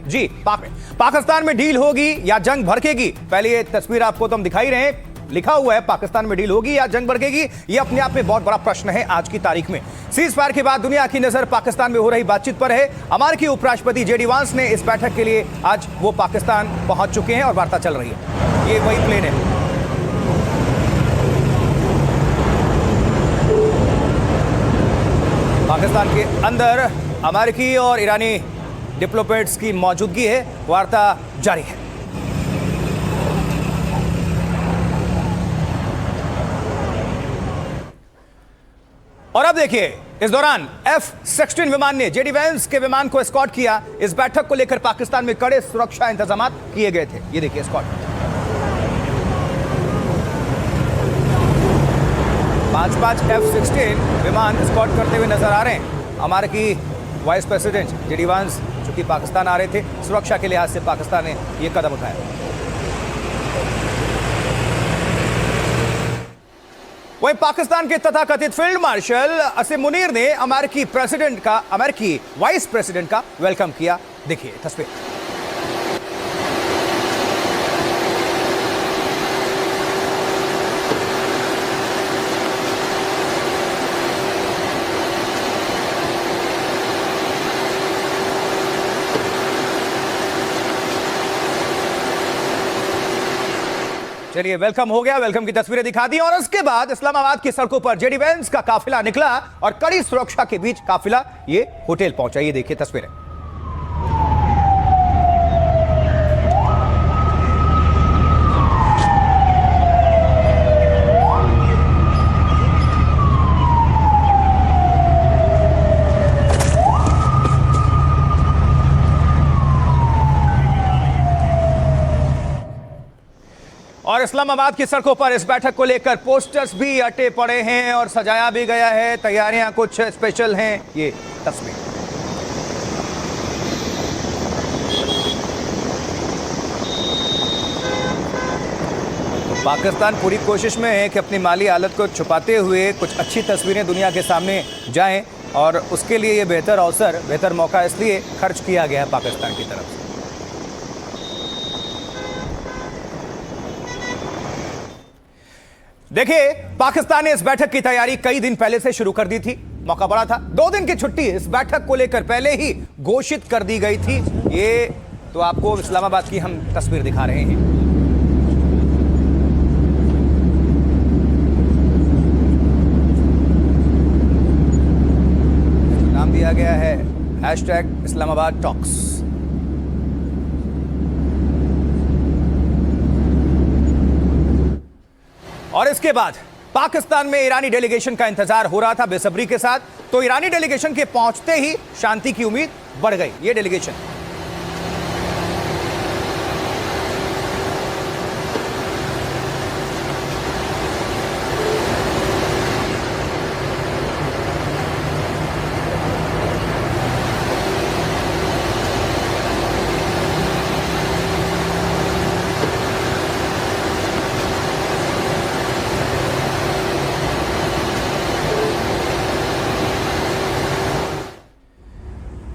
जी, पाकिस्तान में डील होगी या जंग भड़केगी? पहले ये तस्वीर आपको तो हम दिखाई रहे हैं, लिखा हुआ है पाकिस्तान में डील होगी या जंग भड़केगी। ये अपने आप में बहुत बड़ा प्रश्न है आज की तारीख में। सीज फायर के बाद दुनिया की नजर पाकिस्तान में हो रही बातचीत पर है। अमेरिकी उपराष्ट्रपति जेडी वांस ने इस बैठक के लिए आज वो पाकिस्तान पहुंच चुके हैं और वार्ता चल रही है। ये वही प्लेन है। पाकिस्तान के अंदर अमेरिकी और ईरानी डिप्लोमेट्स की मौजूदगी है, वार्ता जारी है। और अब देखिए, इस दौरान F-16 विमान ने जेडी वैंस के विमान को एस्कॉर्ट किया। इस बैठक को लेकर पाकिस्तान में कड़े सुरक्षा इंतजाम किए गए थे। ये देखिए एस्कॉर्ट, 5-5 F-16 विमान एस्कॉर्ट करते हुए नजर आ रहे हैं। अमेरिकी वाइस प्रेसिडेंट जेडी वैंस चूंकि पाकिस्तान आ रहे थे, सुरक्षा के लिहाज से पाकिस्तान ने यह कदम उठाया। वहीं पाकिस्तान के तथाकथित फील्ड मार्शल असीम मुनीर ने अमेरिकी वाइस प्रेसिडेंट का वेलकम किया। देखिए तस्वीर। चलिए, वेलकम हो गया, वेलकम की तस्वीरें दिखा दी। और उसके बाद इस्लामाबाद की सड़कों पर जेडी वैंस का काफिला निकला और कड़ी सुरक्षा के बीच काफिला ये होटल पहुंचा। ये देखिए तस्वीरें। और इस्लामाबाद की सड़कों पर इस बैठक को लेकर पोस्टर्स भी अटे पड़े हैं और सजाया भी गया है। तैयारियां कुछ स्पेशल हैं। ये तस्वीर। तो पाकिस्तान पूरी कोशिश में है कि अपनी माली हालत को छुपाते हुए कुछ अच्छी तस्वीरें दुनिया के सामने जाएं, और उसके लिए ये बेहतर अवसर, बेहतर मौका इसलिए खर्च किया गया है पाकिस्तान की तरफ से। देखिए, पाकिस्तान ने इस बैठक की तैयारी कई दिन पहले से शुरू कर दी थी। मौका बड़ा था, 2 दिन की छुट्टी इस बैठक को लेकर पहले ही घोषित कर दी गई थी। ये तो आपको इस्लामाबाद की हम तस्वीर दिखा रहे हैं। नाम दिया गया है #इस्लामाबाद टॉक्स। और इसके बाद पाकिस्तान में ईरानी डेलीगेशन का इंतजार हो रहा था बेसब्री के साथ। तो ईरानी डेलीगेशन के पहुंचते ही शांति की उम्मीद बढ़ गई। ये डेलीगेशन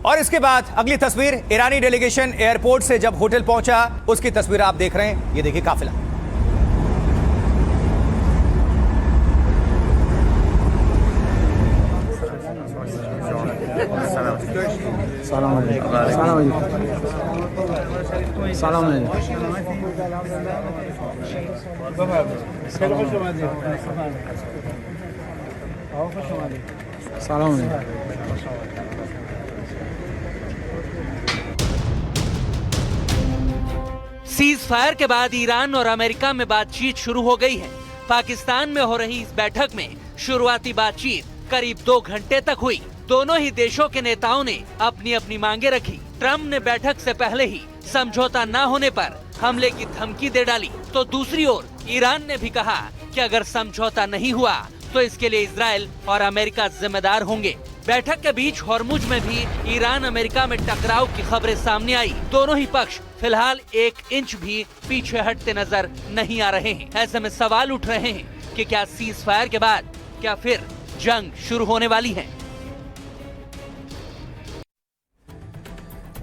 और इसके बाद अगली तस्वीर, ईरानी डेलीगेशन एयरपोर्ट से जब होटल पहुंचा उसकी तस्वीर आप देख रहे हैं। ये देखिए काफिला। सीज फायर के बाद ईरान और अमेरिका में बातचीत शुरू हो गई है। पाकिस्तान में हो रही इस बैठक में शुरुआती बातचीत करीब 2 घंटे तक हुई। दोनों ही देशों के नेताओं ने अपनी अपनी मांगे रखी। ट्रम्प ने बैठक से पहले ही समझौता न होने पर हमले की धमकी दे डाली, तो दूसरी ओर ईरान ने भी कहा कि अगर समझौता नहीं हुआ तो इसके लिए इजराइल और अमेरिका जिम्मेदार होंगे। बैठक के बीच हॉर्मुज में भी ईरान अमेरिका में टकराव की खबरें सामने आई। दोनों ही पक्ष फिलहाल 1 इंच भी पीछे हटते नजर नहीं आ रहे हैं। ऐसे में सवाल उठ रहे हैं कि क्या सीज फायर के बाद क्या फिर जंग शुरू होने वाली है।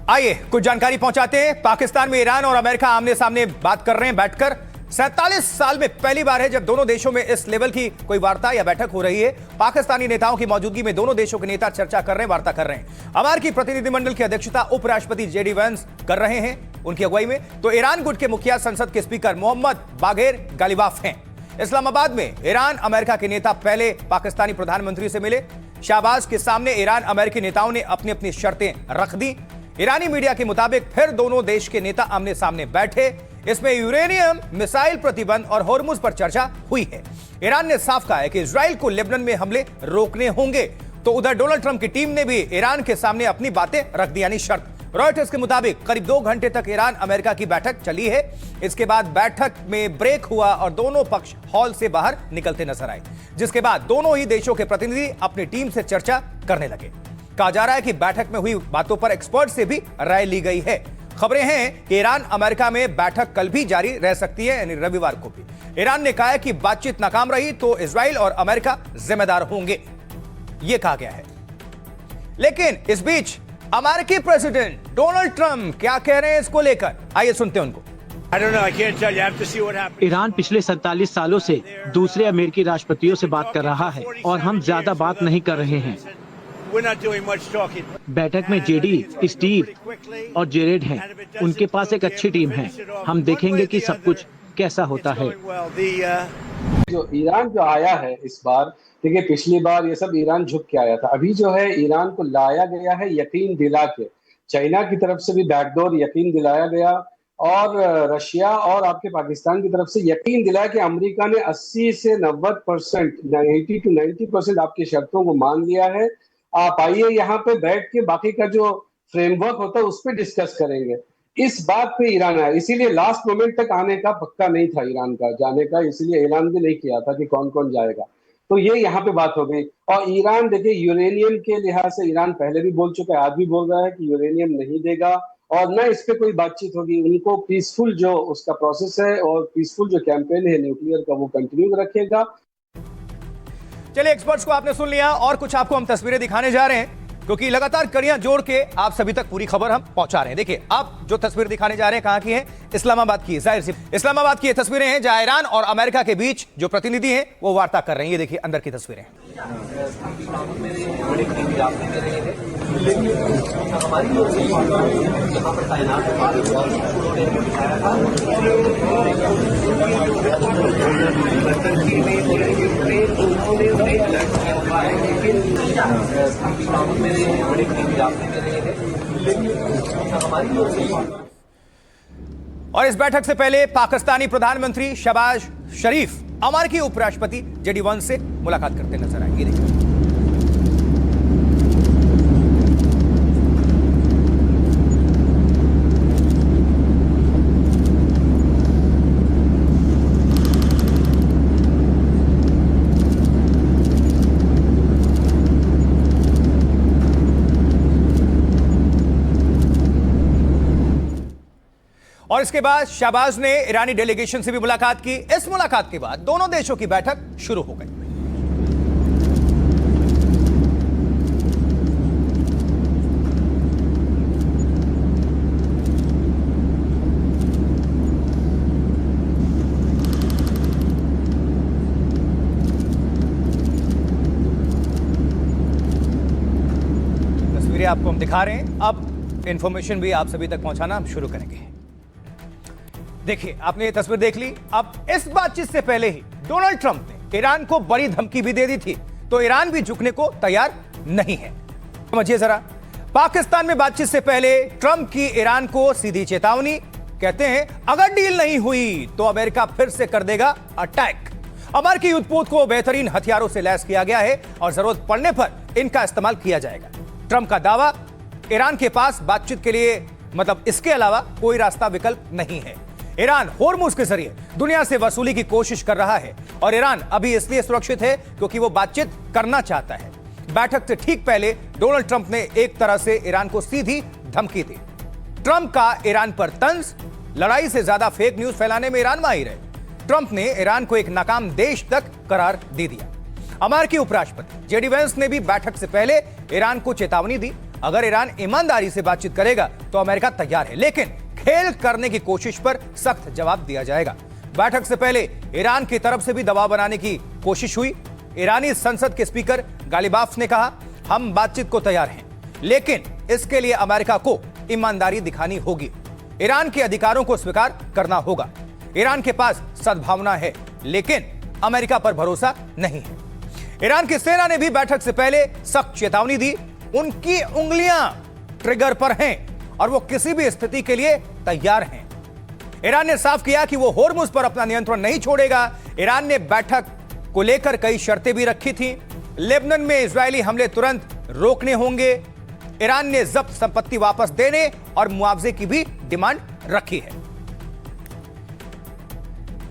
आइए कुछ जानकारी पहुंचाते हैं। पाकिस्तान में ईरान और अमेरिका आमने सामने बात कर रहे हैं बैठकर। 47 साल में पहली बार है जब दोनों देशों में इस लेवल की कोई वार्ता या बैठक हो रही है। पाकिस्तानी नेताओं की मौजूदगी में दोनों देशों के नेता चर्चा कर रहे हैं, वार्ता कर रहे हैं। अमेरिकी प्रतिनिधिमंडल की अध्यक्षता उपराष्ट्रपति जेडी वैंस कर रहे हैं, उनकी अगुवाई में। तो ईरान गुट के मुखिया संसद के स्पीकर मोहम्मद बागेर गालिबाफ हैं। इस्लामाबाद में ईरान अमेरिका के नेता पहले पाकिस्तानी प्रधानमंत्री से मिले। शाहबाज के सामने ईरान अमेरिकी नेताओं ने अपनी अपनी शर्तें रख दी। ईरानी मीडिया के मुताबिक फिर दोनों देश के नेता आमने सामने बैठे। इसमें यूरेनियम, मिसाइल प्रतिबंध और होर्मुज पर चर्चा हुई है। ईरान ने साफ कहा है कि इजराइल को लेबनान में हमले रोकने होंगे। तो उधर डोनाल्ड ट्रंप की टीम ने भी ईरान के सामने अपनी बातें रख दी, यानी शर्त। रॉयटर्स के मुताबिक करीब 2 घंटे तक ईरान अमेरिका की बैठक चली है। इसके बाद बैठक में ब्रेक हुआ और दोनों पक्ष हॉल से बाहर निकलते नजर आए, जिसके बाद दोनों ही देशों के प्रतिनिधि अपनी टीम से चर्चा करने लगे। कहा जा रहा है कि बैठक में हुई बातों पर एक्सपर्ट से भी राय ली गई है। खबरें हैं कि ईरान अमेरिका में बैठक कल भी जारी रह सकती है, यानी रविवार को भी। ईरान ने कहा है कि बातचीत नाकाम रही तो इजराइल और अमेरिका जिम्मेदार होंगे, यह कहा गया है। लेकिन इस बीच अमेरिकी प्रेसिडेंट डोनाल्ड ट्रंप क्या कह रहे हैं इसको लेकर, आइए सुनते हैं उनको। ईरान पिछले 47 सालों से दूसरे अमेरिकी राष्ट्रपतियों से बात कर रहा है और हम ज्यादा बात नहीं कर रहे हैं। बैठक में जेडी, स्टीव और जेरेड हैं। उनके पास एक अच्छी टीम है। हम देखेंगे कि सब कुछ कैसा होता है। जो ईरान जो आया है इस बार, देखिए पिछली बार ये सब ईरान झुक के आया था। अभी जो है ईरान को लाया गया है यकीन दिला के। चाइना की तरफ से भी बैकडोर यकीन दिलाया गया और रशिया और आपके पाकिस्तान की तरफ से यकीन दिलाया कि अमेरिका ने 80 से 90%, 80 to 90% आपकी शर्तों को मान लिया है। आप आइए यहाँ पे बैठ के बाकी का जो फ्रेमवर्क होता है उस पर डिस्कस करेंगे। इस बात पे ईरान आया, इसीलिए लास्ट मोमेंट तक आने का पक्का नहीं था ईरान का जाने का, इसीलिए ऐलान भी नहीं किया था कि कौन कौन जाएगा। तो ये यहाँ पे बात हो गई। और ईरान देखिए यूरेनियम के लिहाज से ईरान पहले भी बोल चुका है, आज भी बोल रहा है कि यूरेनियम नहीं देगा और ना इस पे कोई बातचीत होगी। उनको पीसफुल जो उसका प्रोसेस है और पीसफुल जो कैंपेन है न्यूक्लियर का वो कंटिन्यू रखेगा। चलिए, एक्सपर्ट्स को आपने सुन लिया और कुछ आपको हम तस्वीरें दिखाने जा रहे हैं, क्योंकि लगातार कड़ियां जोड़ के आप सभी तक पूरी खबर हम पहुंचा रहे हैं। देखिए, अब जो तस्वीर दिखाने जा रहे हैं कहां की है? इस्लामाबाद की है। जाहिर सी इस्लामाबाद की ये तस्वीरें हैं जहां ईरान और अमेरिका के बीच जो प्रतिनिधि हैं वो वार्ता कर रहे हैं। ये देखिए अंदर की तस्वीरें। और इस बैठक से पहले पाकिस्तानी प्रधानमंत्री शहबाज शरीफ अमेरिकी उपराष्ट्रपति जेडी वैंस से मुलाकात करते नजर आए। ये देखिए। और इसके बाद शहबाज ने ईरानी डेलीगेशन से भी मुलाकात की। इस मुलाकात के बाद दोनों देशों की बैठक शुरू हो गई। तस्वीरें आपको हम दिखा रहे हैं। अब इंफॉर्मेशन भी आप सभी तक पहुंचाना हम शुरू करेंगे। देखिए, आपने ये तस्वीर देख ली। अब इस बातचीत से पहले ही डोनाल्ड ट्रंप ने ईरान को बड़ी धमकी भी दे दी थी, तो ईरान भी झुकने को तैयार नहीं है। समझिए जरा, पाकिस्तान में बातचीत से पहले ट्रंप की ईरान को सीधी चेतावनी। कहते हैं अगर डील नहीं हुई तो अमेरिका फिर से कर देगा अटैक। अमेरिकी युद्धपोत को बेहतरीन हथियारों से लैस किया गया है और जरूरत पड़ने पर इनका इस्तेमाल किया जाएगा। ट्रंप का दावा, ईरान के पास बातचीत के लिए मतलब इसके अलावा कोई रास्ता विकल्प नहीं है। ईरान होर्मुज के जरिए दुनिया से वसूली की कोशिश कर रहा है और ईरान अभी इसलिए सुरक्षित है क्योंकि वो बातचीत करना चाहता है। बैठक से ठीक पहले डोनाल्ड ट्रंप ने एक तरह से ईरान को सीधी धमकी दी। ट्रंप का ईरान पर तंज, लड़ाई से ज्यादा फेक न्यूज फैलाने में ईरान माहिर है। ट्रंप ने ईरान को एक नाकाम देश तक करार दे दिया। अमेरिकी उपराष्ट्रपति जेडी वैंस ने भी बैठक से पहले ईरान को चेतावनी दी अगर ईरान ईमानदारी से बातचीत करेगा तो अमेरिका तैयार है, लेकिन खेल करने की कोशिश पर सख्त जवाब दिया जाएगा। बैठक से पहले ईरान की तरफ से भी दबाव बनाने की कोशिश हुई। ईरानी संसद के स्पीकर गालिबाफ ने कहा, हम बातचीत को तैयार हैं, लेकिन इसके लिए अमेरिका को ईमानदारी दिखानी होगी, ईरान के अधिकारों को स्वीकार करना होगा। ईरान के पास सद्भावना है, लेकिन अमेरिका पर भरोसा नहीं है। ईरान की सेना ने भी बैठक से पहले सख्त चेतावनी दी। उनकी उंगलियां ट्रिगर पर हैं और वो किसी भी स्थिति के लिए तैयार हैं। ईरान ने साफ किया कि वो होर्मुज पर अपना नियंत्रण नहीं छोड़ेगा। ईरान ने बैठक को लेकर कई शर्तें भी रखी थी। लेबनान में इजरायली हमले तुरंत रोकने होंगे। ईरान ने जब्त संपत्ति वापस देने और मुआवजे की भी डिमांड रखी है।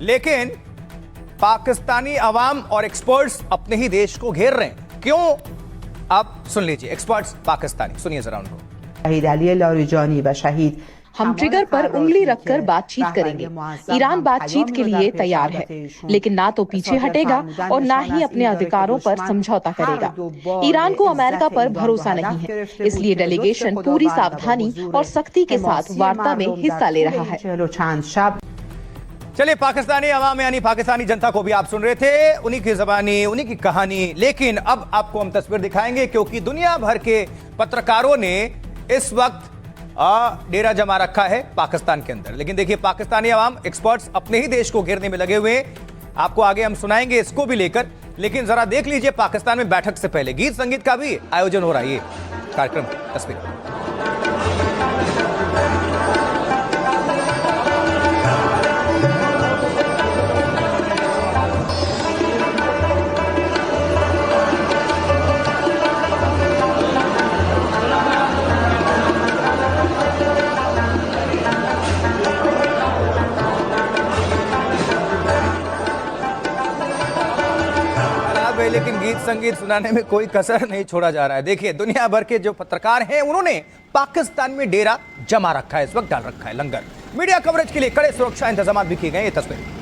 लेकिन पाकिस्तानी अवाम और एक्सपर्ट्स अपने ही देश को घेर रहे हैं। क्यों? आप सुन लीजिए एक्सपर्ट्स पाकिस्तानी, सुनिए जरा उनको। शहीद अली लारिजानी व शहीद हम ट्रिगर पर उंगली रखकर बातचीत करेंगे। ईरान बातचीत के लिए तैयार है, लेकिन ना तो पीछे हटेगा और ना ही अपने अधिकारों पर समझौता करेगा। ईरान को अमेरिका पर भरोसा नहीं है, इसलिए डेलीगेशन पूरी सावधानी और सख्ती के साथ वार्ता में हिस्सा ले रहा है। चलिए, पाकिस्तानी अवाम यानी पाकिस्तानी जनता को भी आप सुन रहे थे, उन्हीं की जबानी, उन्हीं की कहानी। लेकिन अब आपको हम तस्वीर दिखाएंगे, क्योंकि दुनिया भर के पत्रकारों ने इस वक्त डेरा जमा रखा है पाकिस्तान के अंदर। लेकिन देखिए, पाकिस्तानी अवाम, एक्सपर्ट्स अपने ही देश को घेरने में लगे हुए हैं। आपको आगे हम सुनाएंगे इसको भी लेकर। लेकिन जरा देख लीजिए, पाकिस्तान में बैठक से पहले गीत संगीत का भी आयोजन हो रहा है। ये कार्यक्रम तस्वीर लेकिन गीत संगीत सुनाने में कोई कसर नहीं छोड़ा जा रहा है। देखिए, दुनिया भर के जो पत्रकार हैं उन्होंने पाकिस्तान में डेरा जमा रखा है, इस वक्त डाल रखा है लंगर। मीडिया कवरेज के लिए कड़े सुरक्षा इंतजाम भी किए गए। ये तस्वीर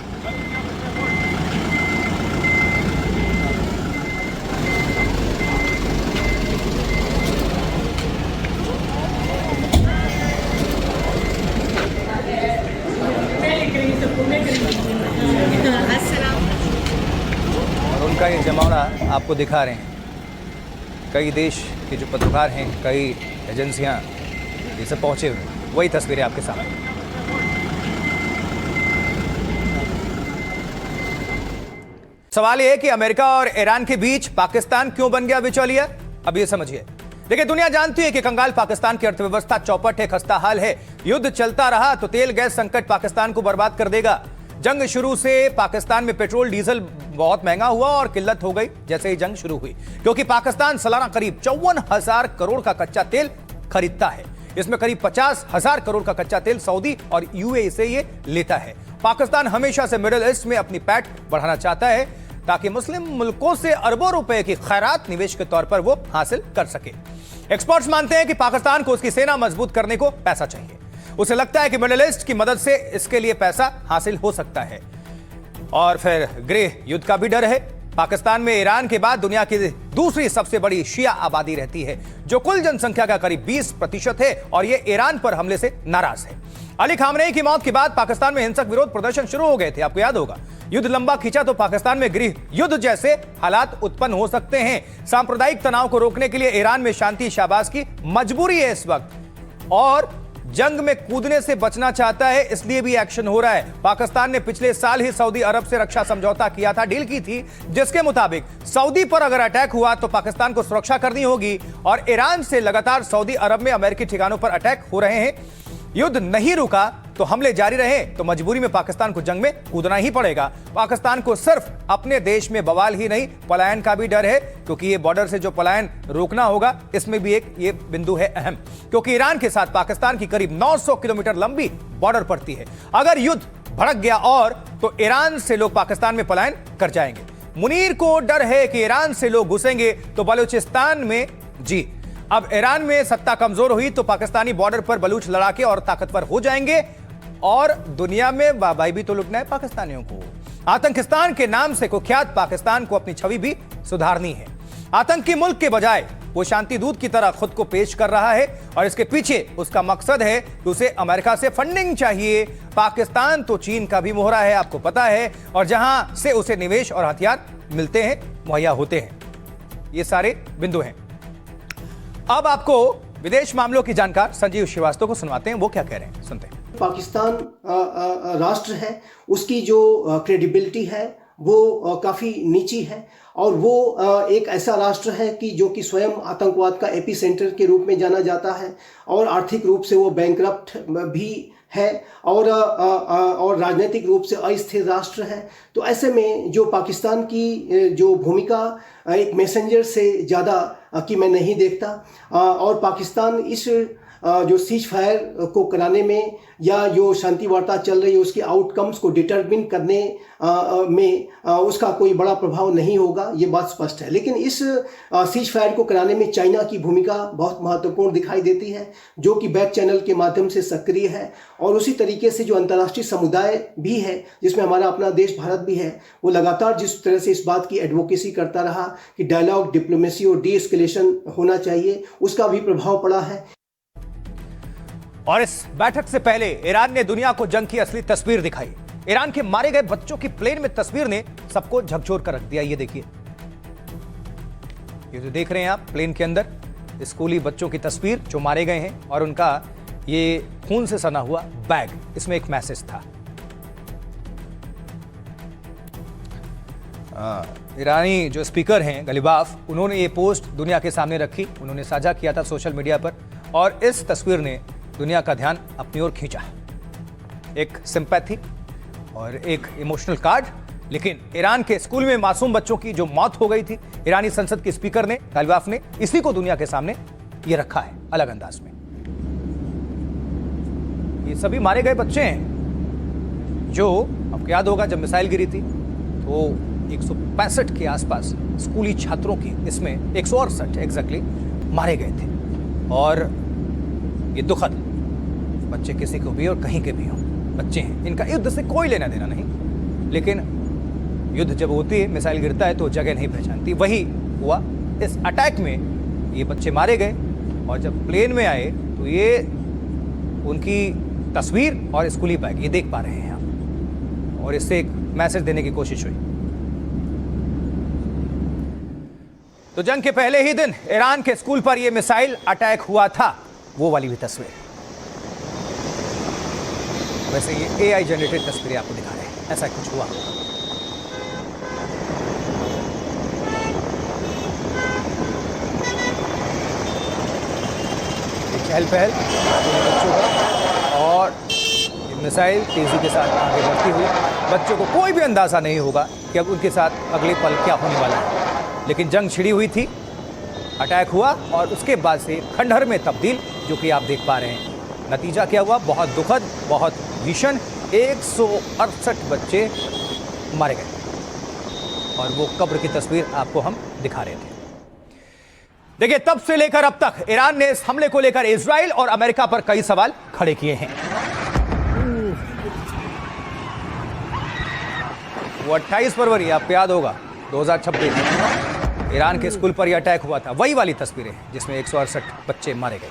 उनका ये जमावड़ा आपको दिखा रहे हैं। कई देश के जो पत्रकार हैं, कई एजेंसियां ये सब पहुंचे हुए, वही तस्वीरें आपके सामने। सवाल ये है कि अमेरिका और ईरान के बीच पाकिस्तान क्यों बन गया बिचौलिया? अब ये समझिए। देखिए, दुनिया जानती है कि कंगाल पाकिस्तान की अर्थव्यवस्था चौपट है, खस्ता हाल है। युद्ध चलता रहा तो तेल गैस संकट पाकिस्तान को बर्बाद कर देगा। जंग शुरू से पाकिस्तान में पेट्रोल डीजल बहुत महंगा हुआ और किल्लत हो गई जैसे ही जंग शुरू हुई, क्योंकि पाकिस्तान सालाना करीब 54,000 करोड़ का कच्चा तेल खरीदता है। इसमें करीब 50,000 करोड़ का कच्चा तेल सऊदी और यूएई से ये लेता है। पाकिस्तान हमेशा से मिडिल ईस्ट में अपनी पैठ बढ़ाना चाहता है ताकि मुस्लिम मुल्कों से अरबों रुपए की खैरात निवेश के तौर पर वो हासिल कर सके। एक्सपर्ट्स मानते हैं कि पाकिस्तान को उसकी सेना मजबूत करने को पैसा चाहिए। उसे लगता है कि मिडिल ईस्ट की मदद से इसके लिए पैसा हासिल हो सकता है। और फिर गृह युद्ध का भी डर है। पाकिस्तान में ईरान के बाद दुनिया की दूसरी सबसे बड़ी शिया आबादी रहती है, जो कुल जनसंख्या का करीब 20% है, और ये ईरान पर हमले से नाराज है। अली खामनेई की मौत के बाद पाकिस्तान में हिंसक विरोध प्रदर्शन शुरू हो गए थे, आपको याद होगा। युद्ध लंबा खींचा तो पाकिस्तान में गृह युद्ध जैसे हालात उत्पन्न हो सकते हैं। सांप्रदायिक तनाव को रोकने के लिए ईरान में शांति शाहबाज की मजबूरी है इस वक्त, और जंग में कूदने से बचना चाहता है, इसलिए भी एक्शन हो रहा है। पाकिस्तान ने पिछले साल ही सऊदी अरब से रक्षा समझौता किया था, डील की थी, जिसके मुताबिक सऊदी पर अगर अटैक हुआ तो पाकिस्तान को सुरक्षा करनी होगी। और ईरान से लगातार सऊदी अरब में अमेरिकी ठिकानों पर अटैक हो रहे हैं। युद्ध नहीं रुका तो हमले जारी रहे तो मजबूरी में पाकिस्तान को जंग में कूदना ही पड़ेगा। पाकिस्तान को सिर्फ अपने देश में बवाल ही नहीं, पलायन का भी डर है, क्योंकि ये बॉर्डर से जो पलायन रोकना होगा, इसमें भी एक ये बिंदु है अहम, क्योंकि ईरान के साथ पाकिस्तान की करीब 900 किलोमीटर लंबी बॉर्डर पड़ती है। अगर युद्ध भड़क गया और तो ईरान से लोग पाकिस्तान में पलायन कर जाएंगे। मुनीर को डर है कि ईरान से लोग घुसेंगे तो बलूचिस्तान में, जी अब ईरान में सत्ता कमजोर हुई तो पाकिस्तानी बॉर्डर पर बलूच लड़ाके और ताकतवर हो जाएंगे, और दुनिया में वाहवाही भी तो लुटना है पाकिस्तानियों को। आतंकिस्तान के नाम से कुख्यात पाकिस्तान को अपनी छवि भी सुधारनी है। आतंकी मुल्क के बजाय वो शांति दूत की तरह खुद को पेश कर रहा है और इसके पीछे उसका मकसद है कि उसे अमेरिका से फंडिंग चाहिए। पाकिस्तान तो चीन का भी मोहरा है, आपको पता है, और जहां से उसे निवेश और हथियार मिलते हैं, मुहैया होते हैं। ये सारे बिंदु हैं। अब आपको विदेश मामलों की जानकार संजीव श्रीवास्तव को सुनवाते हैं, वो क्या कह रहे हैं, सुनते हैं। पाकिस्तान राष्ट्र है, उसकी जो क्रेडिबिलिटी है वो काफ़ी नीची है और वो एक ऐसा राष्ट्र है कि जो कि स्वयं आतंकवाद का एपी सेंटर के रूप में जाना जाता है और आर्थिक रूप से वो बैंकरप्ट भी है और राजनीतिक रूप से अस्थिर राष्ट्र है। तो ऐसे में जो पाकिस्तान की जो भूमिका एक मैसेंजर से ज़्यादा की मैं नहीं देखता और पाकिस्तान इस जो सीज फायर को कराने में या जो शांति वार्ता चल रही है उसके आउटकम्स को डिटरमिन करने में उसका कोई बड़ा प्रभाव नहीं होगा, ये बात स्पष्ट है। लेकिन इस सीज फायर को कराने में चाइना की भूमिका बहुत महत्वपूर्ण दिखाई देती है, जो कि बैक चैनल के माध्यम से सक्रिय है और उसी तरीके से जो अंतर्राष्ट्रीय समुदाय भी है, जिसमें हमारा अपना देश भारत भी है, वो लगातार जिस तरह से इस बात की एडवोकेसी करता रहा कि डायलॉग, डिप्लोमेसी और डी एस्केलेशन होना चाहिए, उसका भी प्रभाव पड़ा है। और इस बैठक से पहले ईरान ने दुनिया को जंग की असली तस्वीर दिखाई। ईरान के मारे गए बच्चों की प्लेन में तस्वीर ने सबको झकझोर कर रख दिया। ये देखिए, ये जो देख रहे हैं आप प्लेन के अंदर स्कूली बच्चों की तस्वीर जो मारे गए हैं और उनका ये खून से सना हुआ बैग, इसमें एक मैसेज था। ईरानी जो स्पीकर हैं गलीबाफ, उन्होंने ये पोस्ट दुनिया के सामने रखी, उन्होंने साझा किया था सोशल मीडिया पर और इस तस्वीर ने दुनिया का ध्यान अपनी ओर खींचा। एक सिंपैथी और एक इमोशनल कार्ड। लेकिन ईरान के स्कूल में मासूम बच्चों की जो मौत हो गई थी, ईरानी संसद के स्पीकर ने, गलीबाफ ने, इसी को दुनिया के सामने ये रखा है अलग अंदाज में। ये सभी मारे गए बच्चे हैं जो, आपको याद होगा जब मिसाइल गिरी थी तो 165 के आसपास स्कूली छात्रों की, इसमें 168 एग्जैक्टली मारे गए थे। और ये दुखद, बच्चे किसी को भी और कहीं के भी हों, बच्चे हैं, इनका युद्ध से कोई लेना देना नहीं। लेकिन युद्ध जब होती है, मिसाइल गिरता है तो जगह नहीं पहचानती। वही हुआ इस अटैक में, ये बच्चे मारे गए और जब प्लेन में आए तो ये उनकी तस्वीर और स्कूली बैग ये देख पा रहे हैं आप, और इससे एक मैसेज देने की कोशिश हुई। तो जंग के पहले ही दिन ईरान के स्कूल पर यह मिसाइल अटैक हुआ था, वो वाली भी तस्वीर। वैसे ये एआई जनरेटेड तस्वीरें आपको दिखा रहे हैं, ऐसा कुछ हुआ। चहल पहल बच्चों का और ये मिसाइल तेजी के साथ आगे बढ़ती हुई, बच्चों को कोई भी अंदाजा नहीं होगा कि अब उनके साथ अगले पल क्या होने वाला है। लेकिन जंग छिड़ी हुई थी, अटैक हुआ और उसके बाद से खंडहर में तब्दील, जो कि आप देख पा रहे हैं। नतीजा क्या हुआ? बहुत दुखद, बहुत भीषण। 168 बच्चे मारे गए और वो कब्र की तस्वीर आपको हम दिखा रहे थे। देखिए, तब से लेकर अब तक ईरान ने इस हमले को लेकर इजराइल और अमेरिका पर कई सवाल खड़े किए हैं। वो 28 फरवरी आपको याद होगा 2026 ईरान के स्कूल पर यह अटैक हुआ था, वही वाली तस्वीरें जिसमें 168 बच्चे मारे गए।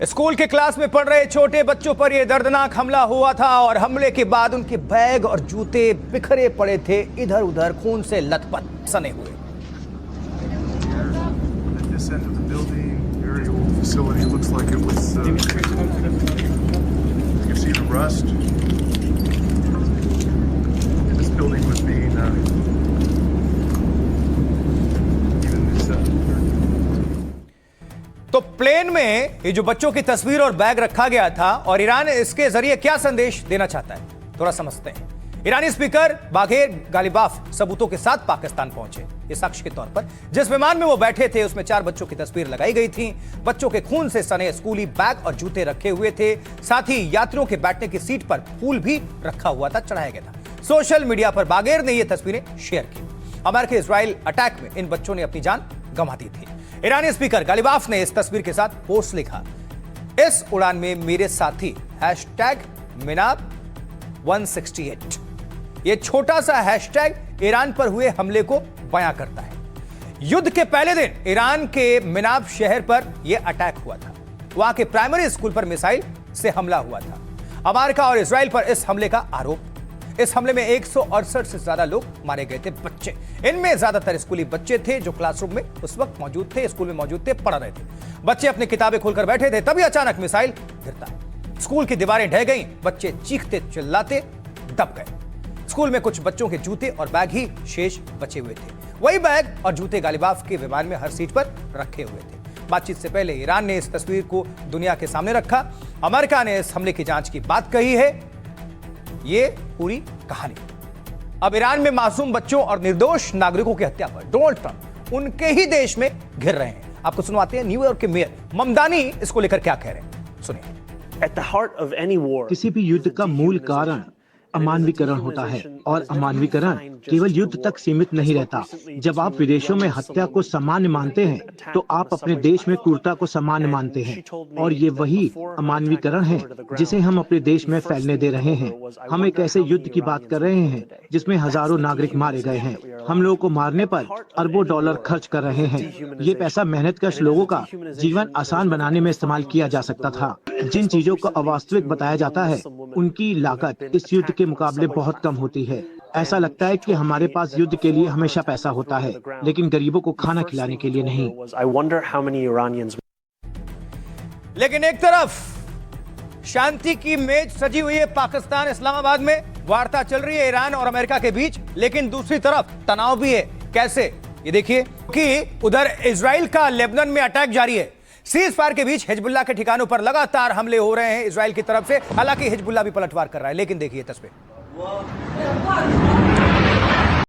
स्कूल के क्लास में पढ़ रहे छोटे बच्चों पर यह दर्दनाक हमला हुआ था और हमले के बाद उनके बैग और जूते बिखरे पड़े थे, इधर उधर खून से लथपथ सने हुए। तो प्लेन में ये जो बच्चों की तस्वीर और बैग रखा गया था और ईरान इसके जरिए क्या संदेश देना चाहता है, थोड़ा समझते हैं। ईरानी स्पीकर बाघेर गालिबाफ सबूतों के साथ पाकिस्तान पहुंचे, ये साक्ष्य के तौर पर। जिस विमान में वो बैठे थे उसमें 4 बच्चों की तस्वीर लगाई गई थी। बच्चों के खून से सने स्कूली बैग और जूते रखे हुए थे। साथ ही यात्रियों के बैठने की सीट पर फूल भी रखा हुआ था, चढ़ाया गया था। सोशल मीडिया पर बाघेर ने ये तस्वीरें शेयर की। अमेरिका इजराइल अटैक में इन बच्चों ने अपनी जान गंवा दी थी। ईरानी स्पीकर गालिबाफ ने इस तस्वीर के साथ पोस्ट लिखा, इस उड़ान में मेरे साथी #मिनाब 168। ये छोटा सा हैशटैग ईरान पर हुए हमले को बयां करता है। युद्ध के पहले दिन ईरान के मिनाब शहर पर यह अटैक हुआ था। वहां के प्राइमरी स्कूल पर मिसाइल से हमला हुआ था। अमेरिका और इजराइल पर इस हमले का आरोप। इस हमले में 168 से ज्यादा लोग मारे गए थे, बच्चे। इनमें ज्यादातर स्कूली बच्चे थे जो क्लासरूम में उस वक्त मौजूद थे, स्कूल में मौजूद थे, पढ़ रहे थे। बच्चे अपनी किताबें खोलकर बैठे थे, तभी अचानक मिसाइल गिरता है। स्कूल की दीवारें ढह गईं, बच्चे चीखते चिल्लाते दब गए। स्कूल में कुछ बच्चों के जूते और बैग ही शेष बचे हुए थे। वही बैग और जूते गालिबाफ के विमान में हर सीट पर रखे हुए थे। बातचीत से पहले ईरान ने इस तस्वीर को दुनिया के सामने रखा। अमेरिका ने इस हमले की जांच की बात कही है। ये पूरी कहानी। अब ईरान में मासूम बच्चों और निर्दोष नागरिकों की हत्या पर डोनाल्ड ट्रंप उनके ही देश में घिर रहे हैं। आपको सुनवाते हैं न्यूयॉर्क के मेयर ममदानी इसको लेकर क्या कह रहे हैं, सुनिए। किसी भी युद्ध का मूल कारण अमानवीकरण होता है और अमानवीकरण केवल युद्ध तक सीमित नहीं रहता। जब आप विदेशों में हत्या को सामान्य मानते हैं तो आप अपने देश में क्रूरता को सामान्य मानते हैं, और ये वही अमानवीकरण है जिसे हम अपने देश में फैलने दे रहे हैं। हम एक ऐसे युद्ध की बात कर रहे हैं जिसमें हजारों नागरिक मारे गए हैं। हम लोगों को मारने पर अरबों डॉलर खर्च कर रहे हैं। ये पैसा मेहनतकश लोगों का जीवन आसान बनाने में इस्तेमाल किया जा सकता था। जिन चीजों को अवास्तविक बताया जाता है उनकी लागत इस युद्ध के मुकाबले बहुत कम होती है। ऐसा लगता है कि हमारे पास युद्ध के लिए हमेशा पैसा होता है, लेकिन गरीबों को खाना खिलाने के लिए नहीं। लेकिन एक तरफ शांति की मेज सजी हुई है पाकिस्तान इस्लामाबाद में, वार्ता चल रही है ईरान और अमेरिका के बीच, लेकिन दूसरी तरफ तनाव भी है। कैसे, ये देखिए कि उधर इजराइल का लेबनान में अटैक जारी है। सीज फायर के बीच हिजबुल्लाह के ठिकानों पर लगातार हमले हो रहे हैं इजराइल की तरफ से। हालांकि हिजबुल्लाह भी पलटवार कर रहा है, लेकिन देखिए तस्वीर।